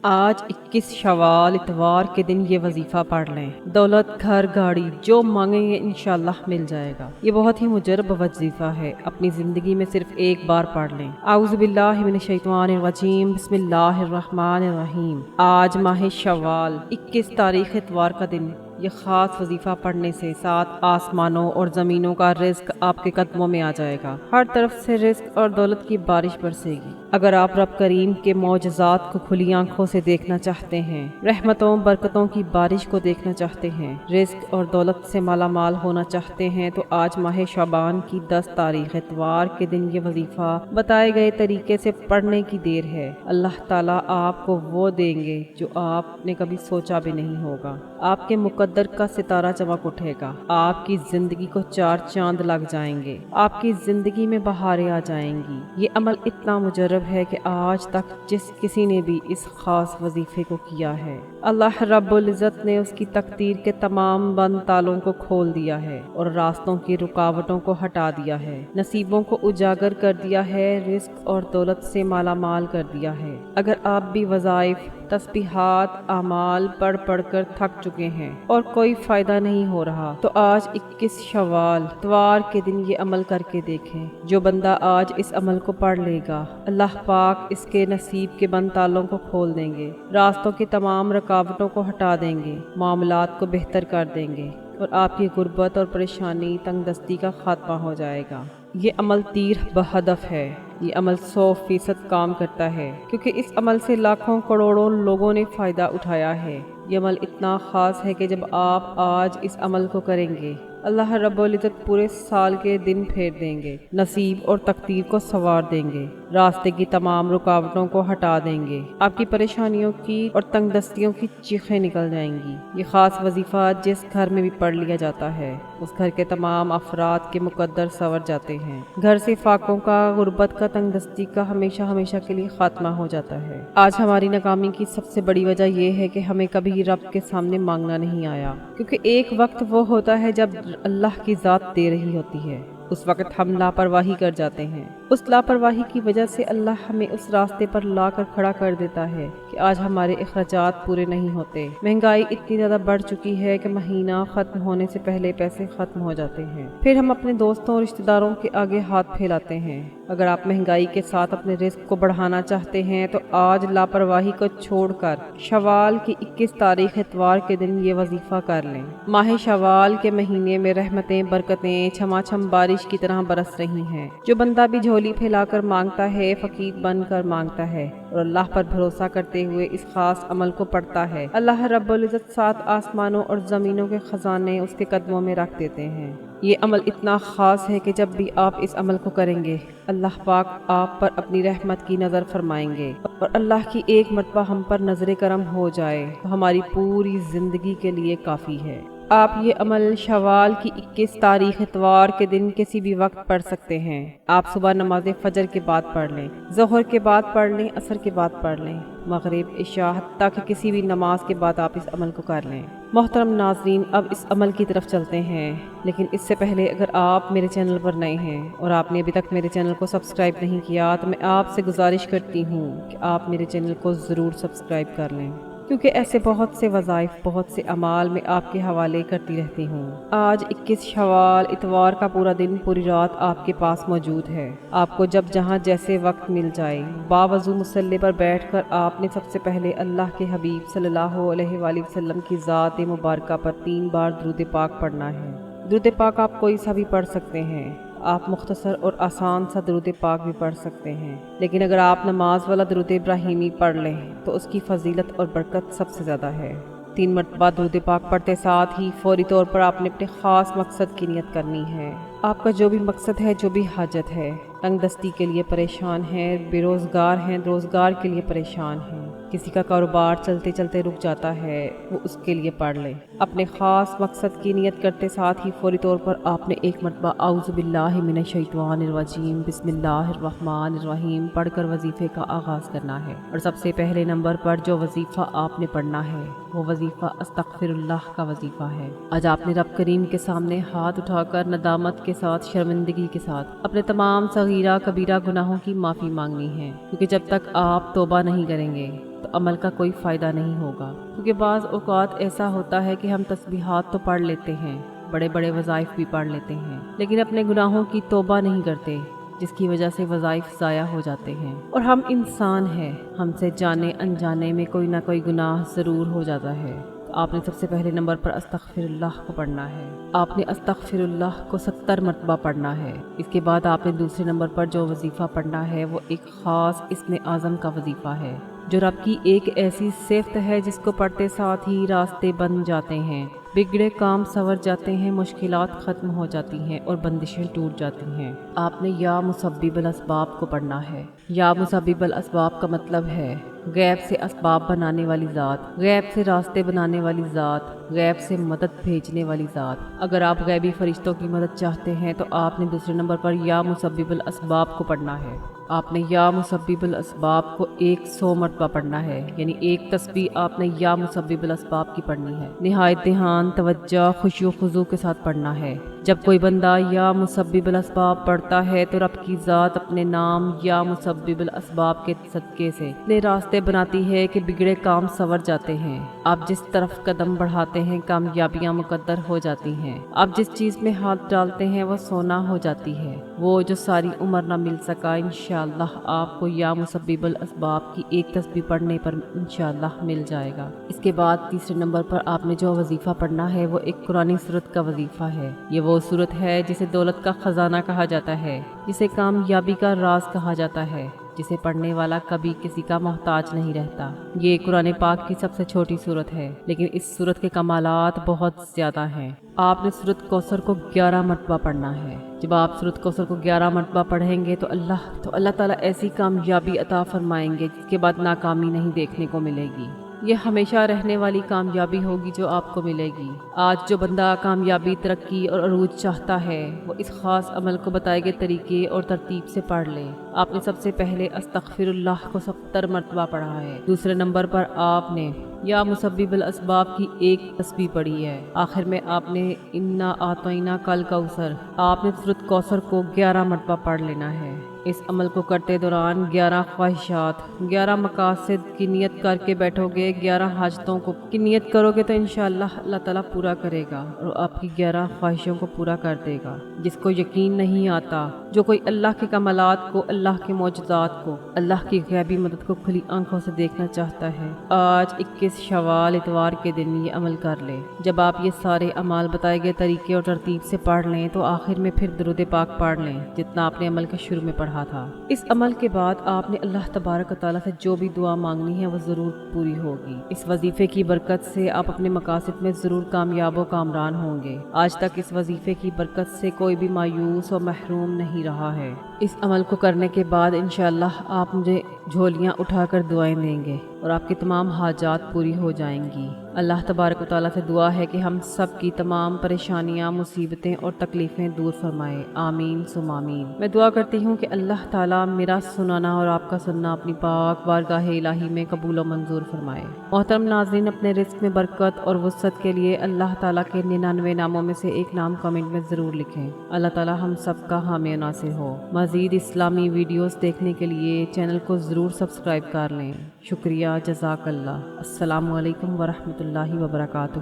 آج 21 شوال اتوار کے دن یہ وظیفہ پڑھ لیں۔ دولت، گھر، گاڑی جو مانگیں گے انشاءاللہ مل جائے گا۔ یہ بہت ہی مجرب وظیفہ ہے، اپنی زندگی میں صرف ایک بار پڑھ لیں۔ اعوذ باللہ من الشیطان الرجیم، بسم اللہ الرحمن الرحیم۔ آج ماہ شوال 21 تاریخ اتوار کا دن۔ یہ خاص وظیفہ پڑھنے سے 7 آسمانوں اور زمینوں کا رزق آپ کے قدموں میں آ جائے گا۔ ہر طرف سے رزق اور دولت کی بارش برسے گی۔ اگر آپ رب کریم کے معجزات کو کھلی آنکھوں سے دیکھنا چاہتے ہیں، رحمتوں برکتوں کی بارش کو دیکھنا چاہتے ہیں، رزق اور دولت سے مالا مال ہونا چاہتے ہیں، تو آج ماہ شعبان کی 10 تاریخ اتوار کے دن یہ وظیفہ بتائے گئے طریقے سے پڑھنے کی دیر ہے۔ اللہ تعالیٰ آپ کو وہ دیں گے جو آپ نے کبھی سوچا بھی نہیں ہوگا۔ آپ کے مقدر کا ستارہ چمک اٹھے گا۔ آپ کی زندگی کو 4 چاند لگ جائیں گے۔ آپ کی زندگی میں بہاریں آ جائیں گی۔ یہ عمل اتنا مجرب ہے کہ آج تک جس کسی نے بھی اس خاص وظیفے کو کیا ہے، اللہ رب العزت نے اس کی تقدیر کے تمام بند تالوں کو کھول دیا ہے اور راستوں کی رکاوٹوں کو ہٹا دیا ہے، نصیبوں کو اجاگر کر دیا ہے، رزق اور دولت سے مالا مال کر دیا ہے۔ اگر آپ بھی وظائف، تسبیحات، اعمال پڑھ کر تھک چکے ہیں اور کوئی فائدہ نہیں ہو رہا، تو آج 21 شوال اتوار کے دن یہ عمل کر کے دیکھیں۔ جو بندہ آج اس عمل کو پڑھ لے گا، اللہ پاک اس کے نصیب کے بند تالوں کو کھول دیں گے، راستوں کی تمام رکاوٹوں کو ہٹا دیں گے، معاملات کو بہتر کر دیں گے اور آپ کی غربت اور پریشانی، تنگ دستی کا خاتمہ ہو جائے گا۔ یہ عمل تیر بہدف ہے۔ یہ عمل 100% کام کرتا ہے، کیونکہ اس عمل سے لاکھوں کروڑوں لوگوں نے فائدہ اٹھایا ہے۔ یہ عمل اتنا خاص ہے کہ جب آپ آج اس عمل کو کریں گے، اللہ رب العزت پورے سال کے دن پھیر دیں گے، نصیب اور تقدیر کو سنوار دیں گے، راستے کی تمام رکاوٹوں کو ہٹا دیں گے، آپ کی پریشانیوں کی اور تنگ دستیوں کی چیخیں نکل جائیں گی۔ یہ خاص وظیفہ جس گھر میں بھی پڑھ لیا جاتا ہے، اس گھر کے تمام افراد کے مقدر سنور جاتے ہیں۔ گھر سے فاقوں کا، غربت کا، تنگ دستی کا ہمیشہ کے لیے خاتمہ ہو جاتا ہے۔ آج ہماری ناکامی کی سب سے بڑی وجہ یہ ہے کہ ہمیں کبھی رب کے سامنے مانگنا نہیں آیا، کیونکہ ایک وقت وہ ہوتا ہے جب اللہ کی ذات دے رہی ہوتی ہے، اس وقت ہم لاپرواہی کر جاتے ہیں۔ اس لاپرواہی کی وجہ سے اللہ ہمیں اس راستے پر لا کر کھڑا کر دیتا ہے کہ آج ہمارے اخراجات پورے نہیں ہوتے۔ مہنگائی اتنی زیادہ بڑھ چکی ہے کہ مہینہ ختم ہونے سے پہلے پیسے ختم ہو جاتے ہیں، پھر ہم اپنے دوستوں اور رشتہ داروں کے آگے ہاتھ پھیلاتے ہیں۔ اگر آپ مہنگائی کے ساتھ اپنے رزق کو بڑھانا چاہتے ہیں تو آج لاپرواہی کو چھوڑ کر شوال کی 21 تاریخ اتوار کے دن یہ وظیفہ کر لیں۔ ماہ شوال کے مہینے میں رحمتیں، برکتیں چھما چھم بارش کی طرح برس رہی ہیں۔ جو بندہ بھی جھولی پھیلا کر مانگتا ہے، فقیر بن کر مانگتا ہے اور اللہ پر بھروسہ کرتے ہوئے اس خاص عمل کو پڑھتا ہے، اللہ رب العزت 7 آسمانوں اور زمینوں کے خزانے اس کے قدموں میں رکھ دیتے ہیں۔ یہ عمل اتنا خاص ہے کہ جب بھی آپ اس عمل کو کریں گے، اللہ پاک آپ پر اپنی رحمت کی نظر فرمائیں گے، اور اللہ کی ایک مرتبہ ہم پر نظر کرم ہو جائے تو ہماری پوری زندگی کے لیے کافی ہے۔ آپ یہ عمل شوال کی 21 تاریخ اتوار کے دن کسی بھی وقت پڑھ سکتے ہیں۔ آپ صبح نماز فجر کے بعد پڑھ لیں، ظہر کے بعد پڑھ لیں، عصر کے بعد پڑھ لیں، مغرب، عشاء، حتیٰ کہ کسی بھی نماز کے بعد آپ اس عمل کو کر لیں۔ محترم ناظرین، اب اس عمل کی طرف چلتے ہیں، لیکن اس سے پہلے اگر آپ میرے چینل پر نئے ہیں اور آپ نے ابھی تک میرے چینل کو سبسکرائب نہیں کیا تو میں آپ سے گزارش کرتی ہوں کہ آپ میرے چینل کو ضرور سبسکرائب کر لیں، کیونکہ ایسے بہت سے وظائف، بہت سے اعمال میں آپ کے حوالے کرتی رہتی ہوں۔ آج 21 شوال اتوار کا پورا دن، پوری رات آپ کے پاس موجود ہے۔ آپ کو جب جہاں جیسے وقت مل جائے، باوضو مصلی پر بیٹھ کر آپ نے سب سے پہلے اللہ کے حبیب صلی اللہ علیہ وآلہ وسلم کی ذات مبارکہ پر 3 بار درود پاک پڑھنا ہے۔ درود پاک آپ کوئی سا بھی پڑھ سکتے ہیں۔ آپ مختصر اور آسان سا درود پاک بھی پڑھ سکتے ہیں، لیکن اگر آپ نماز والا درود ابراہیمی پڑھ لیں تو اس کی فضیلت اور برکت سب سے زیادہ ہے۔ 3 مرتبہ درود پاک پڑھتے ساتھ ہی فوری طور پر آپ نے اپنے خاص مقصد کی نیت کرنی ہے۔ آپ کا جو بھی مقصد ہے، جو بھی حاجت ہے، تنگ دستی کے لیے پریشان ہیں، بے روزگار ہیں، روزگار کے لیے پریشان ہیں، کسی کا کاروبار چلتے چلتے رک جاتا ہے، وہ اس کے لیے پڑھ لیں۔ اپنے خاص مقصد کی نیت کرتے ساتھ ہی فوری طور پر آپ نے 1 مرتبہ اعوذ باللہ من الشیطان الرجیم بسم اللہ الرحمن الرحیم پڑھ کر وظیفے کا آغاز کرنا ہے۔ اور سب سے پہلے نمبر پر جو وظیفہ آپ نے پڑھنا ہے وہ وظیفہ استغفر اللہ کا وظیفہ ہے۔ آج آپ نے رب کریم کے سامنے ہاتھ اٹھا کر ندامت کے ساتھ شرمندگی کے ساتھ اپنے تمام صغیرہ کبیرہ گناہوں کی معافی مانگنی ہے، کیونکہ جب تک آپ توبہ نہیں کریں گے تو عمل کا کوئی فائدہ نہیں ہوگا۔ کیونکہ بعض اوقات ایسا ہوتا ہے کہ ہم تسبیحات تو پڑھ لیتے ہیں، بڑے بڑے وظائف بھی پڑھ لیتے ہیں، لیکن اپنے گناہوں کی توبہ نہیں کرتے، جس کی وجہ سے وظائف ضائع ہو جاتے ہیں۔ اور ہم انسان ہیں، ہم سے جانے انجانے میں کوئی نہ کوئی گناہ ضرور ہو جاتا ہے۔ تو آپ نے سب سے پہلے نمبر پر استغفر اللہ کو پڑھنا ہے۔ آپ نے استغفر اللہ کو 70 مرتبہ پڑھنا ہے۔ اس کے بعد آپ نے دوسرے نمبر پر جو وظیفہ پڑھنا ہے وہ ایک خاص اسم اعظم کا وظیفہ ہے، جو رب کی ایک ایسی صفت ہے جس کو پڑھتے ساتھ ہی راستے بن جاتے ہیں، بگڑے کام سنور جاتے ہیں، مشکلات ختم ہو جاتی ہیں اور بندشیں ٹوٹ جاتی ہیں۔ آپ نے یا مسبب الاسباب کو پڑھنا ہے۔ یا مسبب الاسباب کا مطلب ہے غیب سے اسباب بنانے والی ذات، غیب سے راستے بنانے والی ذات، غیب سے مدد بھیجنے والی ذات۔ اگر آپ غیبی فرشتوں کی مدد چاہتے ہیں تو آپ نے دوسرے نمبر پر یا مسبب الاسباب کو پڑھنا ہے۔ آپ نے یا مسبب الاسباب کو 100 مرتبہ پڑھنا ہے، یعنی ایک تسبیح آپ نے یا مسبب الاسباب کی پڑھنی ہے۔ نہایت دھیان، توجہ، خشوع و خضوع کے ساتھ پڑھنا ہے۔ جب کوئی بندہ یا مسبب الاسباب پڑھتا ہے تو رب کی ذات اپنے نام یا مسبب الاسباب کے صدقے سے اتنے راستے بناتی ہے کہ بگڑے کام سنور جاتے ہیں۔ آپ جس طرف قدم بڑھاتے ہیں کامیابیاں مقدر ہو جاتی ہیں۔ آپ جس چیز میں ہاتھ ڈالتے ہیں وہ سونا ہو جاتی ہے۔ وہ جو ساری عمر نہ مل سکا انشاءاللہ آپ کو یا مسبب الاسباب کی ایک تسبیح پڑھنے پر انشاءاللہ مل جائے گا۔ اس کے بعد تیسرے نمبر پر آپ نے جو وظیفہ پڑھنا ہے وہ ایک قرآنی سورت کا وظیفہ ہے۔ یہ وہ سورت ہے جسے دولت کا خزانہ کہا جاتا ہے، جسے کامیابی کا راز کہا جاتا ہے، جسے پڑھنے والا کبھی کسی کا محتاج نہیں رہتا۔ یہ قرآن پاک کی سب سے چھوٹی سورت ہے، لیکن اس سورت کے کمالات بہت زیادہ ہیں۔ آپ نے سورت کوثر کو 11 مرتبہ پڑھنا ہے۔ جب آپ سورت کوثر کو 11 مرتبہ پڑھیں گے تو اللہ تعالیٰ ایسی کامیابی عطا فرمائیں گے جس کے بعد ناکامی نہیں دیکھنے کو ملے گی۔ یہ ہمیشہ رہنے والی کامیابی ہوگی جو آپ کو ملے گی۔ آج جو بندہ کامیابی، ترقی اور عروج چاہتا ہے وہ اس خاص عمل کو بتائے گئے طریقے اور ترتیب سے پڑھ لے۔ آپ نے سب سے پہلے استغفر اللہ کو 70 مرتبہ پڑھا ہے۔ دوسرے نمبر پر آپ نے یا مسبب الاسباب کی ایک تسبیح پڑھی ہے۔ آخر میں آپ نے انا اعطیناک الکوثر، آپ نے سورۃ کوثر کو 11 مرتبہ پڑھ لینا ہے۔ اس عمل کو کرتے دوران 11 خواہشات، 11 مقاصد کی نیت کر کے بیٹھو گے، 11 حاجتوں کی نیت کرو گے تو انشاءاللہ اللہ تعالیٰ پورا کرے گا اور آپ کی 11 خواہشوں کو پورا کر دے گا۔ جس کو یقین نہیں آتا، جو کوئی اللہ کے کمالات کو، اللہ کے معجزات کو، اللہ کی غیبی مدد کو کھلی آنکھوں سے دیکھنا چاہتا ہے، آج 21 شوال اتوار کے دن یہ عمل کر لے۔ جب آپ یہ سارے اعمال بتائے گئے طریقے اور ترتیب سے پڑھ لیں تو آخر میں پھر درود پاک پڑھ لیں جتنا آپ نے عمل کے شروع میں پڑھا تھا۔ اس عمل کے بعد آپ نے اللہ تبارک و تعالیٰ سے جو بھی دعا مانگنی ہے وہ ضرور پوری ہوگی۔ اس وظیفے کی برکت سے آپ اپنے مقاصد میں ضرور کامیاب و کامران ہوں گے۔ آج تک اس وظیفے کی برکت سے کوئی بھی مایوس اور محروم نہیں رہا ہے۔ اس عمل کو کرنے کے بعد انشاءاللہ آپ مجھے جھولیاں اٹھا کر دعائیں دیں گے اور آپ کی تمام حاجات پوری ہو جائیں گی۔ اللہ تبارک و تعالیٰ سے دعا ہے کہ ہم سب کی تمام پریشانیاں، مصیبتیں اور تکلیفیں دور فرمائے، آمین ثم آمین۔ میں دعا کرتی ہوں کہ اللہ تعالیٰ میرا سنانا اور آپ کا سننا اپنی پاک بارگاہ الہی میں قبول و منظور فرمائے۔ محترم ناظرین، اپنے رزق میں برکت اور وسعت کے لیے اللہ تعالیٰ کے 99 ناموں میں سے ایک نام کمنٹ میں ضرور لکھیں۔ اللہ تعالیٰ ہم سب کا حامی و ناصر ہو۔ مزید اسلامی ویڈیوز دیکھنے کے لیے چینل کو ضرور سبسکرائب کر لیں۔ شکریہ، جزاک اللہ۔ السلام علیکم ورحمۃ اللہ وبرکاتہ۔